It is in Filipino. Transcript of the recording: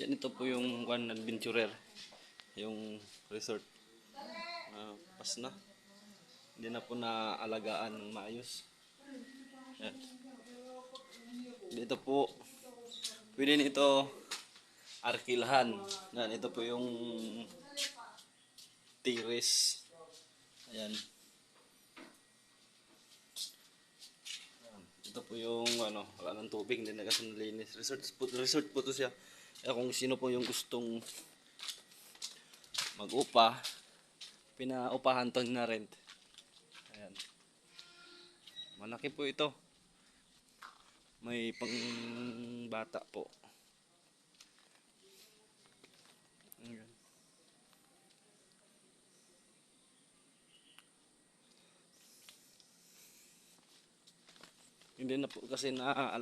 Yan, ito po yung one adventurer, yung resort. Pas na. Hindi na po naalagaan ng maayos. Yan. Dito po, pwede nito arkilhan. Yan, ito po yung terrace. Ayan. Ito po yung wala ng tubig, hindi na kasi nalinis. Resort po to siya. Kaya kung sino po yung gustong mag-upa, pinaupahan to na rent. Ayan. Malaki po ito. May pang bata po. Ayan. Hindi na po kasi